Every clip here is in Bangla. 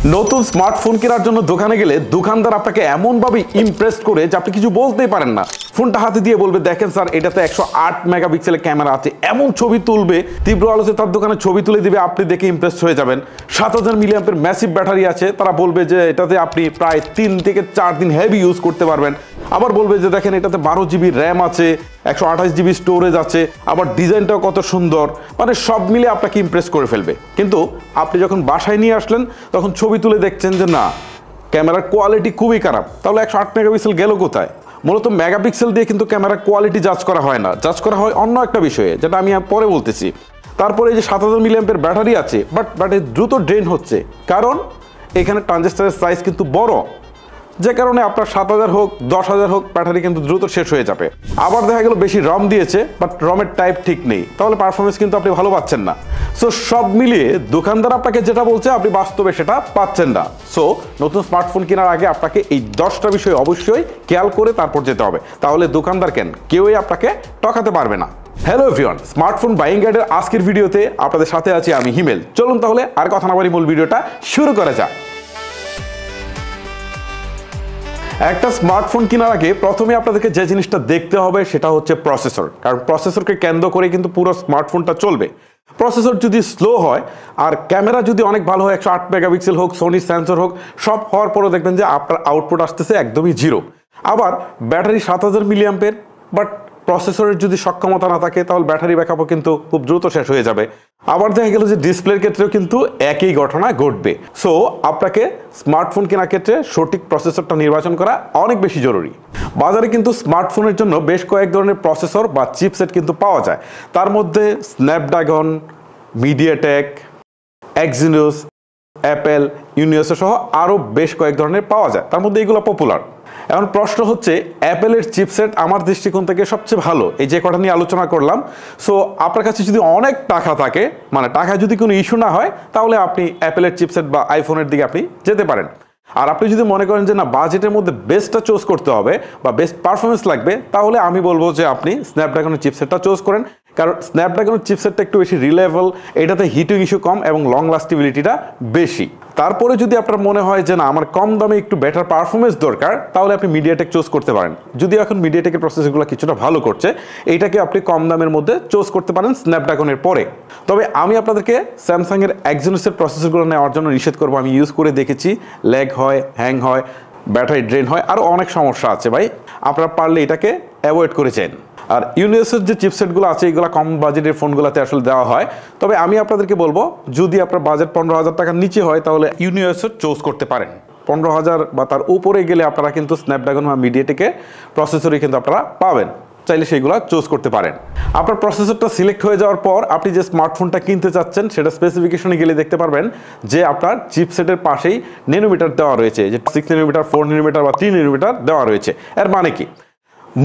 নতুন স্মার্টফোন কেনার জন্য দোকানে গেলে দোকানদার আপনাকে এমনভাবে ইমপ্রেস করে যে আপনি কিছু বলতেই পারেন না। ফোনটা হাতে দিয়ে বলবে, দেখেন স্যার, এটাতে 108 মেগাপিক্সেলের ক্যামেরা আছে, এমন ছবি তুলবে, তীব্র আলোতে তার দোকানে ছবি তুলে দিবে, আপনি দেখে ইমপ্রেস হয়ে যাবেন। 7000 মিলিঅ্যাম্পের ম্যাসিভ ব্যাটারি আছে, তারা বলবে যে এটাতে আপনি প্রায় 3 থেকে 4 দিন হেভি ইউজ করতে পারবেন। আবার বলবে যে দেখেন এটাতে 12 জিবি র্যাম আছে, 128 জিবি স্টোরেজ আছে, আবার ডিজাইনটাও কত সুন্দর, মানে সব মিলে আপনাকে ইমপ্রেস করে ফেলবে। কিন্তু আপনি যখন বাসায় নিয়ে আসলেন তখন ছবি তুলে দেখছেন যে না, ক্যামেরার কোয়ালিটি খুবই খারাপ। তাহলে 108 মেগাপিক্সেল গেল কোথায়? মূলত মেগাপিক্সেল দিয়ে কিন্তু ক্যামেরার কোয়ালিটি জাজ করা হয় না, জাজ করা হয় অন্য একটা বিষয়ে, যেটা আমি পরে বলতেছি। তারপরে এই যে 7000 মিলিঅ্যাম্পের ব্যাটারি আছে, বাট দ্রুত ড্রেন হচ্ছে, কারণ এখানে ট্রানজিস্টরের সাইজ কিন্তু বড়, যে কারণে আপনার 7000 হোক 10000 হোক ব্যাটারি কিন্তু দ্রুত শেষ হয়ে যাবে। আবার দেখা গেল বেশি রম দিয়েছে, বাট রমের টাইপ ঠিক নেই, তাহলে পারফরমেন্স কিন্তু আপনি ভালো পাচ্ছেন না। সো সব মিলিয়ে দোকানদার আপনাকে যেটা বলছে আপনি বাস্তবে সেটা পাচ্ছেন না। সো নতুন স্মার্টফোন কেনার আগে আপনাকে এই 10টা বিষয় অবশ্যই খেয়াল করে তারপর যেতে হবে, তাহলে দোকানদার কেউই আপনাকে ঠকাতে পারবে না। হ্যালো এভরিওয়ান, স্মার্টফোন বাইং গাইডের আজকের ভিডিওতে আপনাদের সাথে আছি আমি হিমেল। চলুন তাহলে আর কথা না বলি মূল ভিডিওটা শুরু করা যাক। একটা স্মার্টফোন কেনার আগে প্রথমে আপনাদেরকে যে জিনিসটা দেখতে হবে সেটা হচ্ছে প্রসেসর, কারণ প্রসেসরকে কেন্দ্র করে কিন্তু পুরো স্মার্টফোনটা চলবে। প্রসেসর যদি স্লো হয় আর ক্যামেরা যদি অনেক ভালো হয়, 108 মেগাপিক্সেল হোক, সোনি সেন্সর হোক, সব হওয়ার পরেও দেখবেন যে আপনার আউটপুট আসতেছে একদমই জিরো। আবার ব্যাটারি 7000 মিলিঅ্যাম্পের, বাট প্রসেসরের যদি সক্ষমতা না থাকে তাহলে ব্যাটারি ব্যাকআপও কিন্তু খুব দ্রুত শেষ হয়ে যাবে। আবার দেখা গেল যে ডিসপ্লের ক্ষেত্রেও কিন্তু একই ঘটনা ঘটবে। সো আপনাকে স্মার্টফোন কেনার ক্ষেত্রে সঠিক প্রসেসরটা নির্বাচন করা অনেক বেশি জরুরি। বাজারে কিন্তু স্মার্টফোনের জন্য বেশ কয়েক ধরনের প্রসেসর বা চিপসেট কিন্তু পাওয়া যায়। তার মধ্যে Snapdragon, MediaTek, Exynos, Apple, universal সহ আরও বেশ কয়েক ধরনের পাওয়া যায়, তার মধ্যে এগুলো পপুলার। এখন প্রশ্ন হচ্ছে, অ্যাপেলের চিপসেট আমার দৃষ্টিকোণ থেকে সবচেয়ে ভালো, এই যে কটা নিয়ে আলোচনা করলাম। সো আপনার কাছে যদি অনেক টাকা থাকে, মানে টাকায় যদি কোনো ইস্যু না হয়, তাহলে আপনি অ্যাপেলের চিপসেট বা আইফোনের দিকে আপনি যেতে পারেন। আর আপনি যদি মনে করেন যে না, বাজেটের মধ্যে বেস্টটা চুজ করতে হবে বা বেস্ট পারফরমেন্স লাগবে, তাহলে আমি বলবো যে আপনি স্ন্যাপড্রাগনের চিপসেটটা চুজ করেন, কারণ স্ন্যাপড্রাগনের চিপসেটটা একটু বেশি রিলায়েবল, এটাতে হিটিং ইস্যু কম এবং লং লাস্টিবিলিটিটা বেশি। তারপরে যদি আপনার মনে হয় যে না, আমার কম দামে একটু বেটার পারফরমেন্স দরকার, তাহলে আপনি মিডিয়াটেক চুজ করতে পারেন। যদিও এখন মিডিয়াটেকের প্রসেসরগুলো কিছুটা ভালো করছে, এইটাকে আপনি কম দামের মধ্যে চুজ করতে পারেন স্ন্যাপড্রাগনের পরে। তবে আমি আপনাদেরকে স্যামসাংয়ের এক্সিনোসের প্রসেসরগুলো নেওয়ার জন্য নিষেধ করবো। আমি ইউজ করে দেখেছি, ল্যাগ হয়, হ্যাং হয়, ব্যাটারি ড্রেন হয়, আরও অনেক সমস্যা আছে ভাই। আপনারা পারলে এটাকে অ্যাভয়েড করেছেন। আর ইউনিভার্সাল যে চিপসেটগুলো আছে, এগুলো কম বাজেটের ফোনগুলোতে আসলে দেওয়া হয়। তবে আমি আপনাদেরকে বলবো, যদি আপনার বাজেট 15000 টাকার নিচে হয়, তাহলে ইউনিভার্সাল চুজ করতে পারেন। 15000 বা তার উপরে গেলে আপনারা কিন্তু স্ন্যাপড্রাগন বা মিডিয়াটেকের প্রসেসরই কিন্তু আপনারা পাবেন, চাইলে সেইগুলো চুজ করতে পারেন। আপনার প্রসেসরটা সিলেক্ট হয়ে যাওয়ার পর আপনি যে স্মার্টফোনটা কিনতে চাচ্ছেন, সেটা স্পেসিফিকেশনে গেলে দেখতে পারবেন যে আপনার চিপসেটের পাশেই ন্যানোমিটার দেওয়া রয়েছে, যে 6 ন্যানোমিটার, 4 ন্যানোমিটার বা 3 ন্যানোমিটার দেওয়া রয়েছে। এর মানে কি?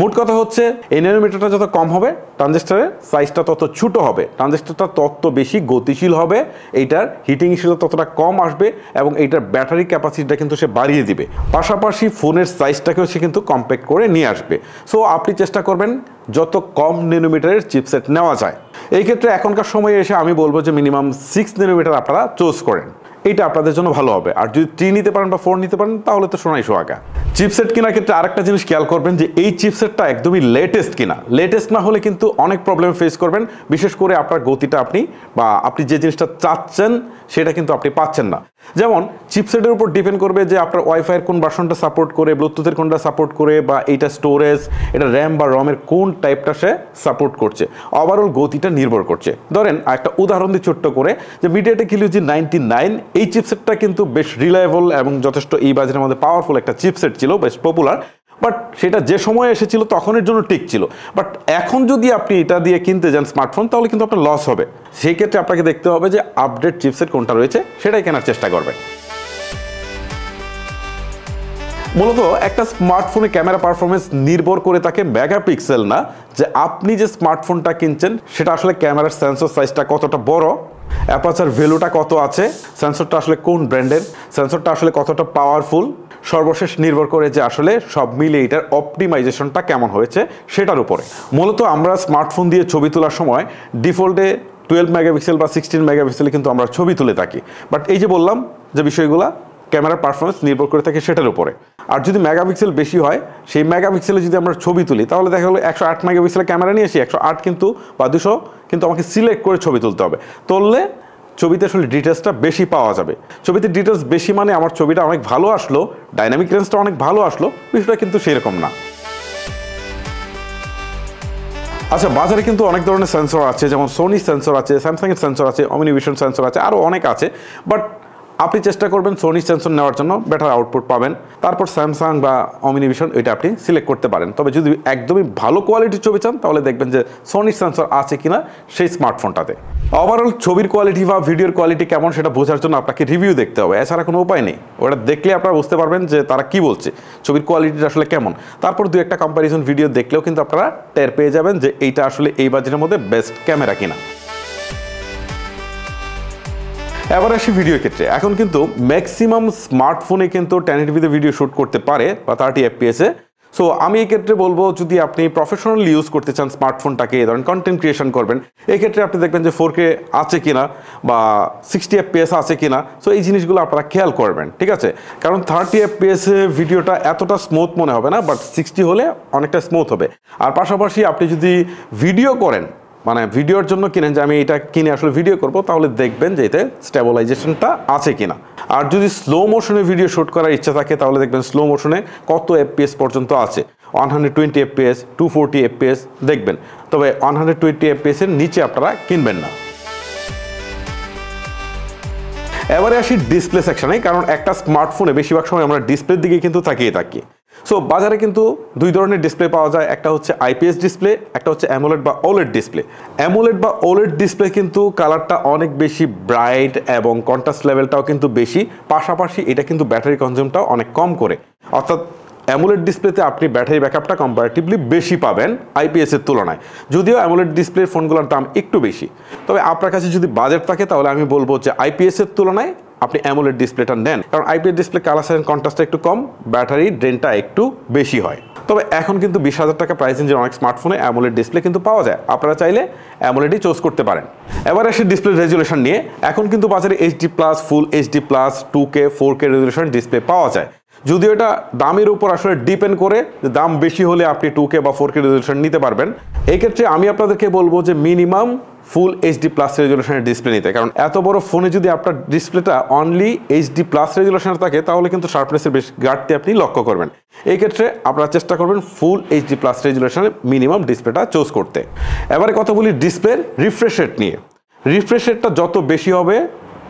মোট কথা হচ্ছে, এই ন্যানোমিটারটা যত কম হবে, ট্রানজিস্টরের সাইজটা তত ছোট হবে, ট্রানজিস্টরটা তত বেশি গতিশীল হবে, এইটার হিটিং ইস্যুটা ততটা কম আসবে এবং এইটার ব্যাটারি ক্যাপাসিটিটা কিন্তু সে বাড়িয়ে দিবে। পাশাপাশি ফোনের সাইজটাকেও সে কিন্তু কম্প্যাক্ট করে নিয়ে আসবে। সো আপনি চেষ্টা করবেন যত কম ন্যানোমিটারের চিপসেট নেওয়া যায়। এই ক্ষেত্রে এখনকার সময়ে এসে আমি বলবো যে মিনিমাম 6 ন্যানোমিটার আপনারা চুজ করেন, এইটা আপনাদের জন্য ভালো হবে। আর যদি 3 নিতে পারেন বা 4 নিতে পারেন, তাহলে তো সোনাই সোহাগা। চিপসেট কেনার ক্ষেত্রে আরেকটা জিনিস খেয়াল করবেন যে এই চিপসেটটা একদমই লেটেস্ট কিনা। লেটেস্ট না হলে কিন্তু অনেক প্রবলেম ফেস করবেন, বিশেষ করে আপনার গতিটা আপনি যে জিনিসটা চাচ্ছেন সেটা কিন্তু আপনি পাচ্ছেন না। যেমন চিপসেটের উপর ডিপেন্ড করবে যে আপনার ওয়াইফাইয়ের কোন ভার্সনটা সাপোর্ট করে, ব্লুটুথের কোনটা সাপোর্ট করে, বা এইটা স্টোরেজ, এটা র্যাম বা রমের কোন টাইপটা সে সাপোর্ট করছে, ওভারঅল গতিটা নির্ভর করছে। ধরেন একটা উদাহরণ দিয়ে ছোট্ট করে, যে মিডিয়াটেক হিলিও G99, এই চিপসেটটা কিন্তু বেশ রিলায়েবল এবং যথেষ্ট এই বাজারের মধ্যে পাওয়ারফুল একটা চিপসেট ছিল, বেশ পপুলার। বাট সেটা যে সময় এসেছিল তখনের জন্য ঠিক ছিল, বাট এখন যদি আপনি এটা দিয়ে কিনতে যান স্মার্টফোন, তাহলে কিন্তু আপনার লস হবে। সেই ক্ষেত্রে আপনাকে দেখতে হবে যে আপডেট চিপসেট কোনটা রয়েছে, সেটাই কেনার চেষ্টা করবেন। মূলত একটা স্মার্টফোনে ক্যামেরা পারফরমেন্স নির্ভর করে থাকে মেগাপিক্সেল না, যে আপনি যে স্মার্টফোনটা কিনছেন সেটা আসলে ক্যামেরার সেন্সর সাইজটা কতটা বড়, অ্যাপারচার ভ্যালুটা কত আছে, সেন্সরটা আসলে কোন ব্র্যান্ডের, সেন্সরটা আসলে কতটা পাওয়ারফুল, সর্বশেষ নির্ভর করে যে আসলে সব মিলে এটার অপটিমাইজেশনটা কেমন হয়েছে সেটার উপরে। মূলত আমরা স্মার্টফোন দিয়ে ছবি তোলার সময় ডিফল্টে 12 মেগাপিক্সেল বা 16 মেগাপিক্সেলে কিন্তু আমরা ছবি তুলে থাকি। বাট এই যে বললাম যে বিষয়গুলো ক্যামেরার পারফরমেন্স নির্ভর করে থাকে সেটার উপরে। আর যদি মেগাপিক্সেল বেশি হয়, সেই মেগাপিক্সেলে যদি আমরা ছবি তুলি তাহলে দেখা গেলো 108 মেগাপিক্সেলের ক্যামেরা নিয়ে আসি, 108 কিন্তু বা 200 কিন্তু আমাকে সিলেক্ট করে ছবি তুলতে হবে। তুললে ছবিতে আসলে ডিটেলসটা বেশি পাওয়া যাবে। ছবিতে ডিটেলস বেশি মানে আমার ছবিটা অনেক ভালো আসলো, ডাইনামিক রেঞ্জটা অনেক ভালো আসলো, বিষয়টা কিন্তু সেরকম না। আচ্ছা, বাজারে কিন্তু অনেক ধরনের সেন্সর আছে, যেমন সোনি সেন্সর আছে, স্যামসাংয়ের সেন্সর আছে, অমিনিভিশন সেন্সর আছে, আরও অনেক আছে। বাট আপনি চেষ্টা করবেন সোনি সেন্সর নেওয়ার জন্য, বেটার আউটপুট পাবেন। তারপর স্যামসাং বা অমিনিভিশন এটা আপনি সিলেক্ট করতে পারেন। তবে যদি একদমই ভালো কোয়ালিটির ছবি চান তাহলে দেখবেন যে সোনির সেন্সর আছে কিনা সেই স্মার্টফোনটাতে। ওভারঅল ছবির কোয়ালিটি বা ভিডিওর কোয়ালিটি কেমন সেটা বোঝার জন্য আপনাকে রিভিউ দেখতে হবে, এছাড়া কোনো উপায় নেই। ওটা দেখলে আপনারা বুঝতে পারবেন যে তারা কি বলছে, ছবির কোয়ালিটিটা আসলে কেমন। তারপর দু একটা কম্প্যারিজন ভিডিও দেখলেও কিন্তু আপনারা টের পেয়ে যাবেন যে এইটা আসলে এই বাজেটের মধ্যে বেস্ট ক্যামেরা কিনা। এবার আসি ভিডিওর ক্ষেত্রে। এখন কিন্তু ম্যাক্সিমাম স্মার্টফোনে কিন্তু 1080p ভিডিও শ্যুট করতে পারে বা 30 fps-এ। সো আমি এই ক্ষেত্রে বলবো, যদি আপনি প্রফেশনালি ইউজ করতে চান স্মার্টফোনটাকে, ধরেন কন্টেন্ট ক্রিয়েশন করবেন, এই ক্ষেত্রে আপনি দেখবেন যে 4K আছে কিনা বা 60 fps আছে কিনা। সো এই জিনিসগুলো আপনারা খেয়াল করবেন, ঠিক আছে? কারণ 30 fps-এ ভিডিওটা এতটা স্মুথ মনে হবে না, বাট 60 হলে অনেকটা স্মুথ হবে। আর পাশাপাশি আপনি যদি ভিডিও করেন, মানে ভিডিওর জন্য কিনেন যে আমি এটা কিনে আসলে ভিডিও করব, তাহলে দেখবেন যে এতে স্টেবিলাইজেশনটা আছে কিনা। আর যদি স্লো মোশনে ভিডিও শ্যুট করার ইচ্ছা থাকে তাহলে দেখবেন স্লো মোশনে কত FPS পর্যন্ত আছে। 120 fps, 240 fps দেখবেন। তবে 120 fps-এর নিচে আপনারা কিনবেন না। এবারে আসি ডিসপ্লে সেকশনে, কারণ একটা স্মার্টফোনে বেশিরভাগ সময় আমরা ডিসপ্লের দিকে কিন্তু তাকিয়ে থাকি। সো বাজারে কিন্তু দুই ধরনের ডিসপ্লে পাওয়া যায়, একটা হচ্ছে IPS ডিসপ্লে, একটা হচ্ছে অ্যামোলেড বা OLED ডিসপ্লে। অ্যামোলেড বা OLED ডিসপ্লে কিন্তু কালারটা অনেক বেশি ব্রাইট এবং কন্ট্রাস্ট লেভেলটাও কিন্তু বেশি, পাশাপাশি এটা কিন্তু ব্যাটারি কনজিউমটাও অনেক কম করে। অর্থাৎ অ্যামোলেড ডিসপ্লেতে আপনি ব্যাটারি ব্যাকআপটা কম্পারেটিভলি বেশি পাবেন IPS-এর তুলনায়, যদিও অ্যামোলেড ডিসপ্লের ফোনগুলোর দাম একটু বেশি। তবে আপনার কাছে যদি বাজেট থাকে তাহলে আমি বলবো যে IPS-এর তুলনায় আপনি অ্যামোলেড ডিসপ্লেটা নেন, কারণ IPS ডিসপ্লে কালার সাইজ কন্ট্রাস্টটা একটু কম, ব্যাটারি ড্রেনটা একটু বেশি হয়। তবে এখন কিন্তু 20,000 টাকা প্রাইস রেঞ্জের অনেক স্মার্টফোনে অ্যামোলেড ডিসপ্লে কিন্তু পাওয়া যায়, আপনারা চাইলে অ্যামোলেডই চুজ করতে পারেন। এবার আসে ডিসপ্লে রেজুলেশন নিয়ে। এখন কিন্তু বাজারে HD+, ফুল HD+, 2K, 4K resolution display পাওয়া যায়। যদিও এটা দামের উপর আসলে ডিপেন্ড করে, যে দাম বেশি হলে আপনি 2K বা 4K রেজুলেশন নিতে পারবেন। এই ক্ষেত্রে আমি আপনাদেরকে বলবো যে মিনিমাম ফুল HD+ রেজুলেশনের ডিসপ্লে নিতে, কারণ এত বড় ফোনে যদি আপনার ডিসপ্লেটা অনলি HD+ রেজুলেশনে থাকে তাহলে কিন্তু শার্পনেসের বেশ ঘাটতি আপনি লক্ষ্য করবেন। এই ক্ষেত্রে আপনারা চেষ্টা করবেন ফুল HD+ রেজুলেশনের মিনিমাম ডিসপ্লেটা চুজ করতে। এবারে কথা বলি ডিসপ্লের রিফ্রেশ রেট নিয়ে। রিফ্রেশ রেটটা যত বেশি হবে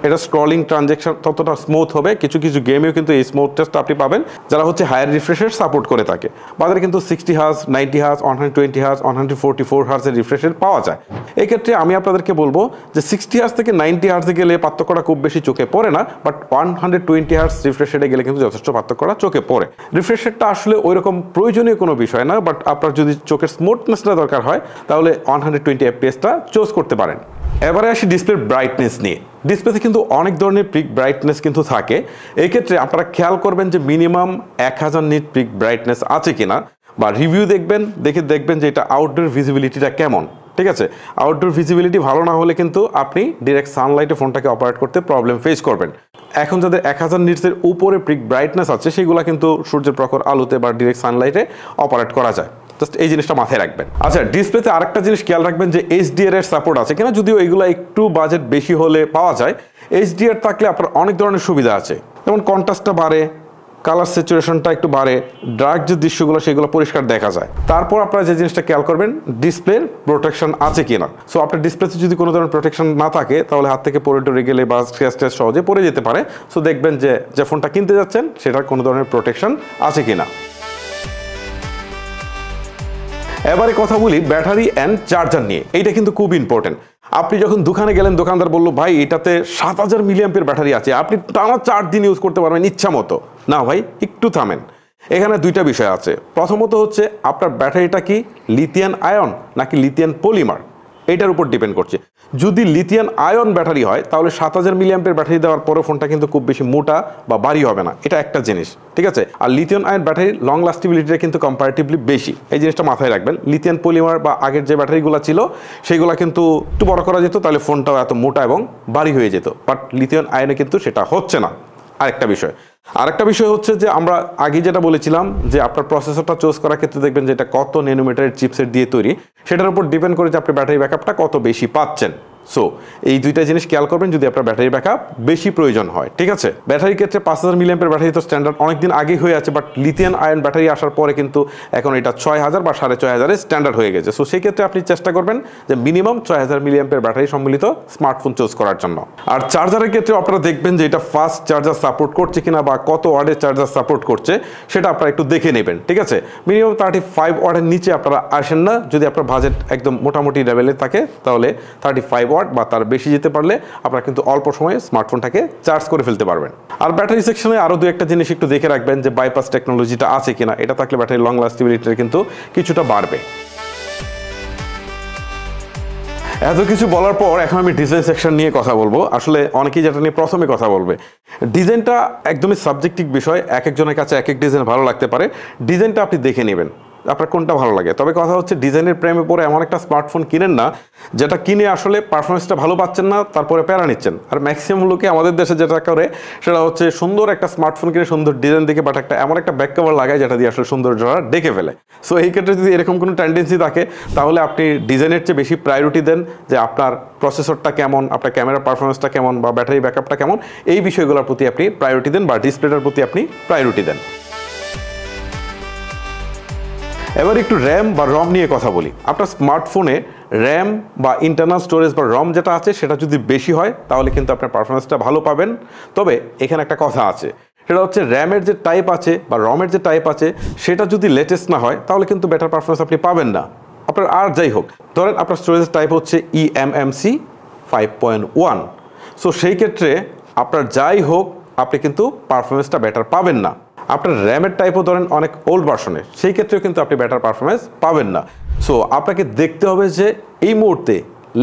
এটা স্ক্রলিং ট্রানজ্যাকশন ততটা স্মুথ হবে। কিছু কিছু গেমেও কিন্তু এই স্মুথনেসটা আপনি পাবেন যারা হচ্ছে হায়ার রিফ্রেশের সাপোর্ট করে থাকে। বাজারে কিন্তু 60 হার্জ, 90 হার্জ, 120 হার্জ, 144 হার্জের রিফ্রেশের পাওয়া যায়। এই ক্ষেত্রে আমি আপনাদেরকে বলবো যে 60 হার্জ থেকে 90 হার্জে গেলে পার্থক্যটা খুব বেশি চোখে পড়ে না, বাট 120 হার্জ রিফ্রেশ রেটে গেলে কিন্তু যথেষ্ট পার্থক্যটা চোখে পড়ে। রিফ্রেশ রেটটা আসলে ওইরকম প্রয়োজনীয় কোনো বিষয় না, বাট আপনার যদি চোখের স্মুথনেসটা দরকার হয় তাহলে 120 fps-টা চুজ করতে পারেন। এবারে আসি ডিসপ্লের ব্রাইটনেস নিয়ে। ডিসপ্লেতে কিন্তু অনেক ধরনের পিক ব্রাইটনেস কিন্তু থাকে। এই ক্ষেত্রে আপনারা খেয়াল করবেন যে মিনিমাম 1000 নিট পিক ব্রাইটনেস আছে কিনা, বা রিভিউ দেখবেন, দেখবেন যে এটা আউটডোর ভিজিবিলিটিটা কেমন। ঠিক আছে, আউটডোর ভিজিবিলিটি ভালো না হলে কিন্তু আপনি ডিরেক্ট সানলাইটে ফোনটাকে অপারেট করতে প্রবলেম ফেস করবেন। এখন যাদের 1000 নিটসের উপরে পিক ব্রাইটনেস আছে সেগুলো কিন্তু সূর্যের প্রখর আলোতে বা ডিরেক্ট সানলাইটে অপারেট করা যায়। জাস্ট এই জিনিসটা মাথায় রাখবেন। আচ্ছা, ডিসপ্লেতে আরেকটা জিনিস খেয়াল রাখবেন যে HDR এর সাপোর্ট আছে কিনা, যদিও এগুলো একটু বাজেট বেশি হলে পাওয়া যায়। HDR থাকলে আপনার অনেক ধরনের সুবিধা আছে, যেমন কন্ট্রাস্টটা বাড়ে, কালার স্যাচুরেশনটা একটু বাড়ে, ডার্ক যে দৃশ্যগুলো সেগুলো পরিষ্কার দেখা যায়। তারপর আপনারা যে জিনিসটা খেয়াল করবেন ডিসপ্লের প্রোটেকশন আছে কিনা। সো আপনার ডিসপ্লেতে যদি কোনো ধরনের প্রোটেকশন না থাকে তাহলে হাত থেকে পড়ে টরে গেলে বা স্ক্র্যাচ ট্যাচ সহজে পড়ে যেতে পারে। সো দেখবেন যে ফোনটা কিনতে যাচ্ছেন সেটার কোনো ধরনের প্রোটেকশন আছে কিনা। এবারে কথা বলি ব্যাটারি অ্যান্ড চার্জার নিয়ে। এইটা কিন্তু খুব ইম্পর্টেন্ট। আপনি যখন দোকানে গেলেন, দোকানদার বললো ভাই এটাতে 7000 মিলিঅ্যাম্পিয়ার ব্যাটারি আছে, আপনি টানা 4 দিন ইউজ করতে পারবেন ইচ্ছা মতো। না ভাই, একটু থামেন। এখানে দুইটা বিষয় আছে। প্রথমত হচ্ছে আপনার ব্যাটারিটা কি লিথিয়াম আয়ন নাকি লিথিয়াম পলিমার, এইটার উপর ডিপেন্ড করছে। যদি লিথিয়াম আয়ন ব্যাটারি হয় তাহলে 7000 মিলিঅ্যাম্পের ব্যাটারি দেওয়ার পরে ফোনটা কিন্তু খুব বেশি মোটা বা ভারী হবে না, এটা একটা জিনিস, ঠিক আছে। আর লিথিয়াম আয়ন ব্যাটারির লং লাস্টিবিলিটিটা কিন্তু কম্পারেটিভলি বেশি, এই জিনিসটা মাথায় রাখবেন। লিথিয়াম পলিমার বা আগের যে ব্যাটারিগুলো ছিল সেইগুলো কিন্তু একটু বড় করা যেত, তাহলে ফোনটাও এত মোটা এবং ভারী হয়ে যেত, বাট লিথিয়াম আয়নে কিন্তু সেটা হচ্ছে না। আরেকটা বিষয় হচ্ছে যে আমরা আগে যেটা বলেছিলাম যে আপনার প্রসেসরটা চুজ করার ক্ষেত্রে দেখবেন যে এটা কত ন্যানোমিটারের চিপসেট দিয়ে তৈরি, সেটার উপর ডিপেন্ড করে যে আপনি ব্যাটারি ব্যাকআপটা কত বেশি পাচ্ছেন। সো এই দুইটা জিনিস খেয়াল করবেন যদি আপনার ব্যাটারি ব্যাকআপ বেশি প্রয়োজন হয়, ঠিক আছে। ব্যাটারির ক্ষেত্রে 5000 মিলিঅ্যাম্পের ব্যাটারি তো স্ট্যান্ডার্ড অনেকদিন আগেই হয়ে আছে, বাট লিথিয়াম আয়ন ব্যাটারি আসার পরে কিন্তু এখন এটা 6000 বা 6500 স্ট্যান্ডার্ড হয়ে গেছে। সো সেই ক্ষেত্রে আপনি চেষ্টা করবেন যে মিনিমাম 6000 মিলিঅ্যাম্পের ব্যাটারি সম্মিলিত স্মার্টফোন চুজ করার জন্য। আর চার্জারের ক্ষেত্রে আপনারা দেখবেন যে এটা ফাস্ট চার্জার সাপোর্ট করছে কিনা বা কত ওয়াটের চার্জার সাপোর্ট করছে সেটা আপনারা একটু দেখে নেবেন, ঠিক আছে। মিনিমাম 35 ওয়াটের নিচে আপনারা আসেন না, যদি আপনার বাজেট একদম মোটামুটি লেভেলে থাকে তাহলে 35 ওয়াট বা তার বেশি যেতে পারলে আপনারা কিন্তু অল্প সময়ে স্মার্টফোনটাকে চার্জ করে ফেলতে পারবেন। আর ব্যাটারি সেকশনে আরও দু একটা জিনিস একটু দেখে রাখবেন যে বাইপাস টেকনোলজিটা আছে কিনা, এটা থাকলে ব্যাটারি লং লাস্টিবিলিটি কিন্তু কিছুটা বাড়বে। এত কিছু বলার পর এখন আমি ডিজাইন সেকশন নিয়ে কথা বলবো। আসলে অনেকেই যেটা নিয়ে প্রথমে কথা বলবে, ডিজাইনটা একদমই সাবজেক্টিভ বিষয়, এক একজনের কাছে এক এক ডিজাইন ভালো লাগতে পারে। ডিজাইনটা আপনি দেখে নেবেন আপনার কোনটা ভালো লাগে। তবে কথা হচ্ছে ডিজাইনের প্রেমে পড়ে এমন একটা স্মার্টফোন কিনেন না যেটা কিনে আসলে পারফরমেন্সটা ভালো পাচ্ছেন না, তারপরে প্যারা নিচ্ছেন। আর ম্যাক্সিমাম লোকে আমাদের দেশে যেটা করে সেটা হচ্ছে সুন্দর একটা স্মার্টফোন কিনে সুন্দর ডিজাইন দেখে বাট একটা এমন একটা ব্যাক কভার লাগায় যেটা দিয়ে আসলে সৌন্দর্যটা ডেকে ফেলে। সো এই ক্ষেত্রে যদি এরকম কোনো টেন্ডেন্সি থাকে তাহলে আপনি ডিজাইনের চেয়ে বেশি প্রায়োরিটি দেন যে আপনার প্রসেসরটা কেমন, আপনার ক্যামেরার পারফরমেন্সটা কেমন বা ব্যাটারি ব্যাকআপটা কেমন, এই বিষয়গুলোর প্রতি আপনি প্রায়োরিটি দেন বা ডিসপ্লেটার প্রতি আপনি প্রায়োরিটি দেন। এবার একটু র্যাম বা রম নিয়ে কথা বলি। আপনার স্মার্টফোনে র্যাম বা ইন্টারনাল স্টোরেজ বা রম যেটা আছে সেটা যদি বেশি হয় তাহলে কিন্তু আপনার পারফরমেন্সটা ভালো পাবেন। তবে এখানে একটা কথা আছে, সেটা হচ্ছে র্যামের যে টাইপ আছে বা রমের যে টাইপ আছে সেটা যদি লেটেস্ট না হয় তাহলে কিন্তু বেটার পারফরমেন্স আপনি পাবেন না আপনার। আর যাই হোক, ধরেন আপনার স্টোরেজ টাইপ হচ্ছে eMMC 5.1, সো সেই ক্ষেত্রে আপনার যাই হোক আপনি কিন্তু পারফরমেন্সটা বেটার পাবেন না। আপনার র্যামের টাইপও ধরেন অনেক ওল্ড ভার্সনের, সেই ক্ষেত্রেও কিন্তু আপনি বেটার পারফরমেন্স পাবেন না। সো আপনাকে দেখতে হবে যে এই মুহূর্তে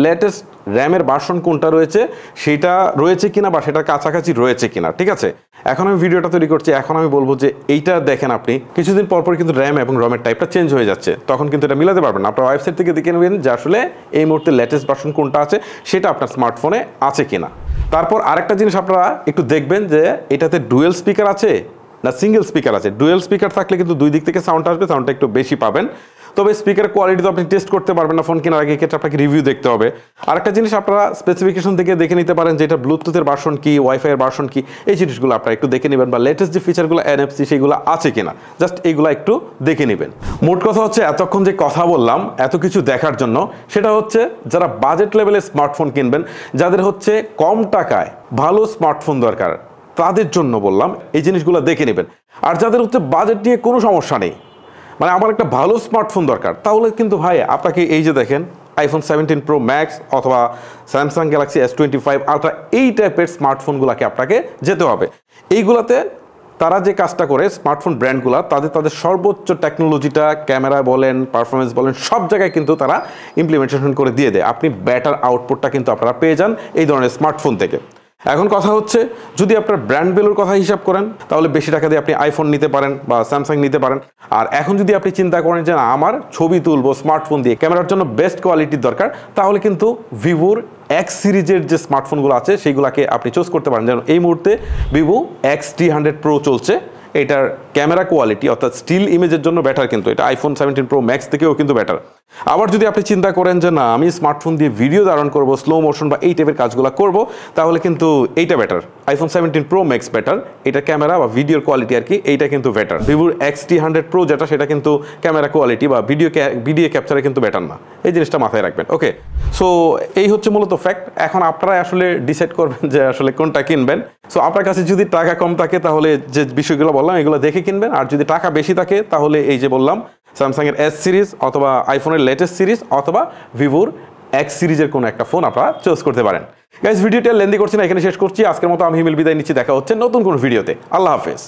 লেটেস্ট র্যামের ভার্সন কোনটা রয়েছে, সেটা রয়েছে কিনা বা সেটার কাছাকাছি রয়েছে কিনা, ঠিক আছে। এখন আমি ভিডিওটা তৈরি করছি, এখন আমি বলবো যে এইটা দেখেন আপনি কিছুদিন পরপর কিন্তু র্যাম এবং রমের টাইপটা চেঞ্জ হয়ে যাচ্ছে, তখন কিন্তু এটা মিলাতে পারবেন না। আপনার ওয়েবসাইট থেকে দেখে নেবেন যে আসলে এই মুহূর্তে লেটেস্ট ভার্সন কোনটা আছে সেটা আপনার স্মার্টফোনে আছে কিনা। তারপর আরেকটা জিনিস আপনারা একটু দেখবেন যে এটাতে ডুয়েল স্পিকার আছে না সিঙ্গেল স্পিকার আছে। ডুয়েল স্পিকার থাকলে কিন্তু দুই দিক থেকে সাউন্ড আসবে, সাউন্ডটা একটু বেশি পাবেন। তবে স্পিকার কোয়ালিটি তো আপনি টেস্ট করতে পারবেন না ফোন কেনার আগে, ক্ষেত্রে আপনাকে রিভিউ দেখতে হবে। আরেকটা জিনিস আপনারা স্পেসিফিকেশন থেকে দেখে নিতে পারেন যে এটা ব্লুটুথের ভার্সন কি, ওয়াইফাইয়ের ভার্সন কি, এই জিনিসগুলো আপনারা একটু দেখে নেবেন বা লেটেস্ট যে ফিচারগুলো NFC সেইগুলো আছে কিনা, জাস্ট এইগুলো একটু দেখে নেবেন। মোট কথা হচ্ছে এতক্ষণ যে কথা বললাম এত কিছু দেখার জন্য, সেটা হচ্ছে যারা বাজেট লেভেলে স্মার্টফোন কিনবেন, যাদের হচ্ছে কম টাকায় ভালো স্মার্টফোন দরকার, তাদের জন্য বললাম এই জিনিসগুলো দেখে নেবেন। আর যাদের হচ্ছে বাজেট নিয়ে কোনো সমস্যা নেই, মানে আমার একটা ভালো স্মার্টফোন দরকার, তাহলে কিন্তু ভাই আপনাকে এই যে দেখেন iPhone 17 Pro Max অথবা Samsung Galaxy S25 Ultra এই টাইপের স্মার্টফোনগুলোকে আপনাকে যেতে হবে। এইগুলাতে তারা যে কাজটা করে স্মার্টফোন ব্র্যান্ডগুলো তাদের সর্বোচ্চ টেকনোলজিটা, ক্যামেরা বলেন, পারফরমেন্স বলেন, সব জায়গায় কিন্তু তারা ইমপ্লিমেন্টেশন করে দিয়ে দেয়। আপনি বেটার আউটপুটটা কিন্তু আপনারা পেয়ে যান এই ধরনের স্মার্টফোন থেকে। এখন কথা হচ্ছে যদি আপনার ব্র্যান্ড ভ্যালুর কথা হিসাব করেন তাহলে বেশি টাকা দিয়ে আপনি আইফোন নিতে পারেন বা স্যামসাং নিতে পারেন। আর এখন যদি আপনি চিন্তা করেন যে আমার ছবি তুলবো স্মার্টফোন দিয়ে, ক্যামেরার জন্য বেস্ট কোয়ালিটির দরকার, তাহলে কিন্তু ভিভোর X সিরিজের যে স্মার্টফোনগুলো আছে সেইগুলোকে আপনি চুজ করতে পারেন। যেমন এই মুহূর্তে ভিভো X300 Pro চলছে, এটার ক্যামেরা কোয়ালিটি অর্থাৎ স্টিল ইমেজের জন্য বেটার, কিন্তু এটা iPhone 17 Pro Max থেকেও কিন্তু বেটার। আবার যদি আপনি চিন্তা করেন যে না আমি স্মার্টফোন দিয়ে ভিডিও ধারণ করব, স্লো মোশন বা এই টাইপের কাজগুলো করব, তাহলে কিন্তু এইটা better, iPhone 17 Pro Max better, এটা ক্যামেরা বা ভিডিওর কোয়ালিটি আর কি, এইটা কিন্তু বেটার। ভিভোর X300 Pro যেটা সেটা কিন্তু ক্যামেরা কোয়ালিটি বা ভিডিও ক্যাপচারে কিন্তু বেটার না, এই জিনিসটা মাথায় রাখবেন। ওকে, সো এই হচ্ছে মূলত ফ্যাক্ট। এখন আপনারা আসলে ডিসাইড করবেন যে আসলে কোনটা কিনবেন। সো আপনার কাছে যদি টাকা কম থাকে তাহলে যে বিষয়গুলো বললাম এগুলো দেখে কিনবেন, আর যদি টাকা বেশি থাকে তাহলে এই যে বললাম স্যামসাংয়ের S সিরিজ অথবা আইফোনের লেটেস্ট সিরিজ অথবা ভিভোর X সিরিজের কোনো একটা ফোন আপনারা চুজ করতে পারেন। গাইস, ভিডিওটা লেন্দি করছি না, এখানে শেষ করছি। আজকের মতো আমি হিমেল বিদায় নিচ্ছি, দেখা হচ্ছে নতুন কোনো ভিডিওতে। আল্লাহ হাফেজ।